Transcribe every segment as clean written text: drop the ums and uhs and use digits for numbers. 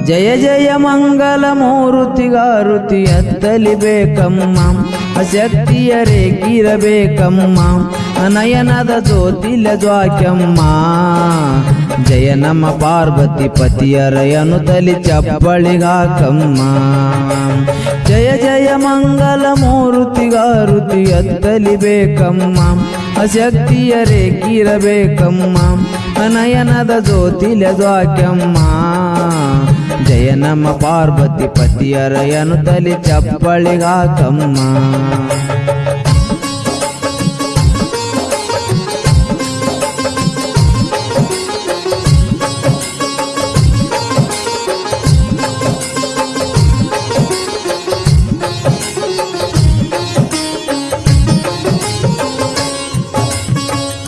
ಜಯ ಜಯ ಮಂಗಲ ಮೂರುತಿಗಾರುತಿ ಎತ್ತಲಿ ಬೇಕಮ್ಮ, ಶಕ್ತಿಯರೇಗಿರಬೇಕಮ್ಮ, ನಯನದ ಜ್ಯೋತಿಲ ಜ್ವಾಕ್ಯಮ್ಮ. ಜಯ ನಮ್ಮ ಪಾರ್ವತಿ ಪತಿಯರಯನು ತಲಿ ಚಪ್ಪಳಿಗಾಕಮ್ಮ. ಜಯ ಜಯ ಮಂಗಲ ಮೂರುತಿಗಾರುತಿ ಎತ್ತಲಿ ಬೇಕಮ್ಮ, ಶಕ್ತಿಯರೇಗಿರಬೇಕಮ್ಮ, ನಯನದ ಜ್ಯೋತಿಲ ಜ್ವಾಕ್ಯಮ್ಮ. ಜಯ ನಮ್ಮ ಪಾರ್ವತಿ ಪತಿಯರಯನು ತಲಿ ಚಪ್ಪಳಿಗಾಕಮ್ಮ.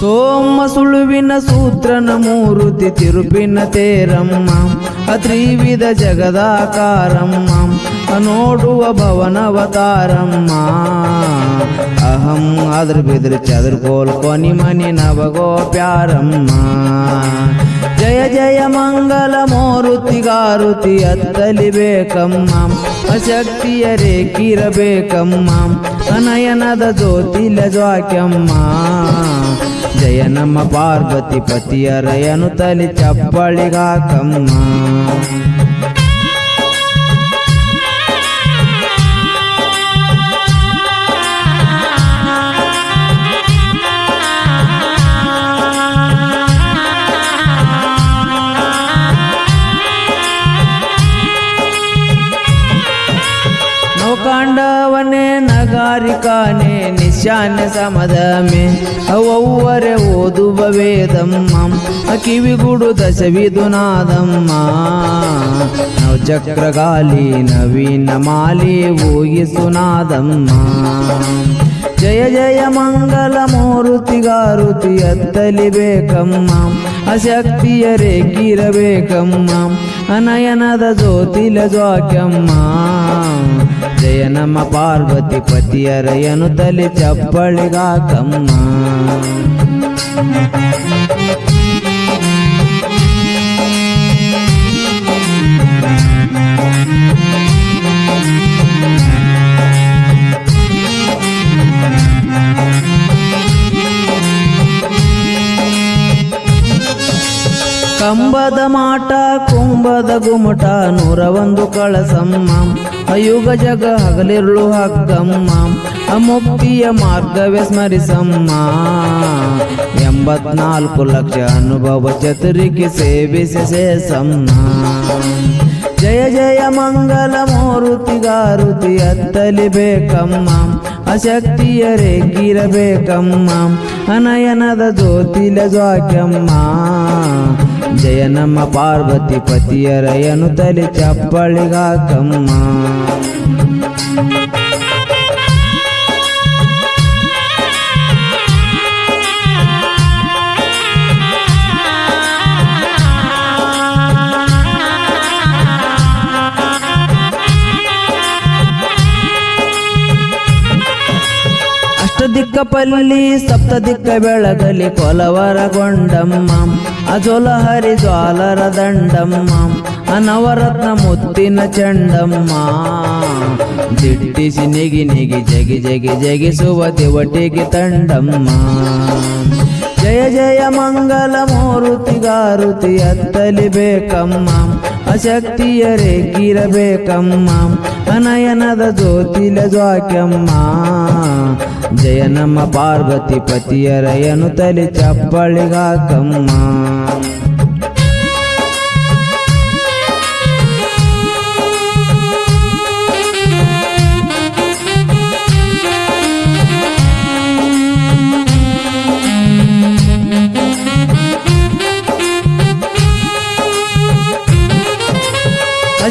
ಸೋಮ ಸುಳುವಿನ ಸೂತ್ರನ ಮೂರುತಿ ತಿರುಪಿನ ತೇರಮ್ಮ, ತ್ರಿವಿಧ ಜಗದಾಕಾರಮ್ಮ, ನೋಡುವ ಭವನವತಾರಮ್ಮ. ಅಹಂ ಅದ್ರ ಬಿದ್ರ ಚದುರ್ಗೋಲ್ ಕೊನಿ ಮನಿ ನವಗೋ ಪ್ಯಾರಮ್ಮ. ಜಯ ಜಯ ಮಂಗಲ ಮೂರುತಿಗಾರುತಿ ಎತ್ತಲಿ ಬೇಕಮ್ಮ, ಶಕ್ತಿಯರೇಗಿರಬೇಕಮ್ಮ, ನಯನದ ಜ್ಯೋತಿಲ ಜ್ವಾಕ್ಯಮ್ಮ. ಜಯ ನಮ್ಮ ಪಾರ್ವತಿ ಪತಿಯರಯನು ತಲಿ ಚಪ್ಪಳಿಗಾಕಮ್ಮ. ಕಾಂಡವನೆ ನಗಾರಿಕಾನೆ ನಿಶಾನ್ಯ ಸಮದ ಮೇ ಅವ್ವರೆ ಓದುವ ವೇದಮ್ಮ, ಕಿವಿಗುಡು ದಶವಿದುನಾದಮ್ಮ. ನವಚಕ್ರಗಾಲಿ ನವೀನ ಮಾಲಿ ಊಗಿಸುನಾದಮ್ಮ. ಜಯ ಜಯ ಮಂಗಲ ಮೂರುತಿಗಾರುತಿ ಎತ್ತಲಿ ಬೇಕಮ್ಮ, ಶಕ್ತಿಯರೇಗಿರಬೇಕಮ್ಮ, ನಯನದ ಜ್ಯೋತಿಲ ಜ್ವಾಕ್ಯಮ್ಮ. ಜಯ ನಮ್ಮ ಪಾರ್ವತಿ ಪತಿಯರಯನು ತಲಿ ಚಪ್ಪಳಿಗಾಕಮ್ಮ. ಕಂಬದ ಮಾಟ ಕುಂಭದ ಗುಮಟ 101 ಕಳಸಮ್ಮ, ಯುಗ ಜಗ ಹಗಲಿರುಳು ಹಗ್ಗಮ್ಮ, ಮುಕ್ತಿಯ ಮಾರ್ಗವೇ ಸ್ಮರಿಸಮ್ಮ. 84 ಲಕ್ಷ ಅನುಭವ ಚತುರಿಗೆ ಸೇವಿಸಿ ಸೇಸಮ್ಮ. ಜಯ ಜಯ ಮಂಗಲ ಮೂರುತಿಗಾರುತಿ ಎತ್ತಲಿ ಬೇಕಮ್ಮ, ಶಕ್ತಿಯರೇಗಿರಬೇಕಮ್ಮ, ನಯನದ ಜ್ಯೋತಿಲ ಜ್ವಾಕ್ಯಮ್ಮ. ಜಯ ನಮ್ಮ ಪಾರ್ವತಿ ಪತಿಯರಯನು ತಲಿ ಚಪ್ಪಳಿಗಾಕಮ್ಮ. ದಿಕ್ಕ ಪಲ್ಲಿ ಸಪ್ತ ದಿಕ್ಕ ಬೆಳಗಲಿ ಕೊಲವರಗೊಂಡಮ್ಮ, ಅಜೋಲ ಹರಿ ಜ್ವಾಲರ ದಂಡಮ್ಮ, ನವರತ್ನ ಮುತ್ತಿನ ಚಂಡಮ್ಮ. ದಿಟ್ಟಿಸಿ ನಿಗಿ ನಿಗಿ ಜಗಿ ಜಗಿ ಜಗಿಸುವ ದಿವಟಿಗೆ ತಂಡಮ್ಮ. ಜಯ ಜಯ ಮಂಗಲ ಮೂರುತಿಗಾರುತಿ ಎತ್ತಲಿ ಬೇಕಮ್ಮ, ಶಕ್ತಿಯರೇಗಿರಬೇಕಮ್ಮ, ನಯನದ ಜ್ಯೋತಿಲ ಜ್ವಾಕ್ಯಮ್ಮ. ಜಯ ನಮ್ಮ ಪಾರ್ವತಿ ಪತಿಯರಯನು ತಲಿ ಚಪ್ಪಳಿಗಾಕಮ್ಮ.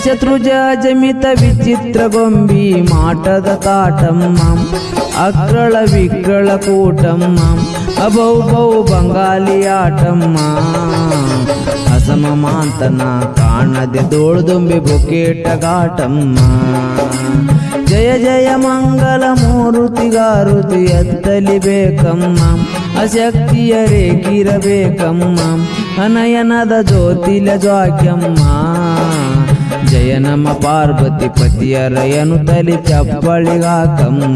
ಶತ್ರುಜ ಜಮಿತ ವಿಚಿತ್ರ ಗೊಂಬಿ ಮಾಟದ ಕಾಟಮ್ಮ, ಅಕ್ರಳ ವಿಕ್ರಳ ಕೂಟಮ್ಮ, ಅಬೌ ಬೌ ಬಂಗಾಲಿ ಆಟಮ್ಮ. ಅಸಮ ಮಾಂತನ ಕಾಣದೆ ದೋಳ್ದುಂಬಿ ಬೊಕೇಟಗಾಟಮ್ಮ. ಜಯ ಜಯ ಮಂಗಲ ಮೂರುತಿಗಾರುತಿ ಎತ್ತಲಿ ಬೇಕಮ್ಮ, ಶಕ್ತಿಯರೇಗಿರಬೇಕಮ್ಮ, ಅನಯನದ ಜ್ಯೋತಿಲ ಜ್ವಾಕ್ಯಮ್ಮ ಜಯ ನಮ ಪಾರ್ವತಿ ಪತಿಯರಯನು ತಲಿ ಚಪ್ಪಳಿಗಾಕಮ್ಮ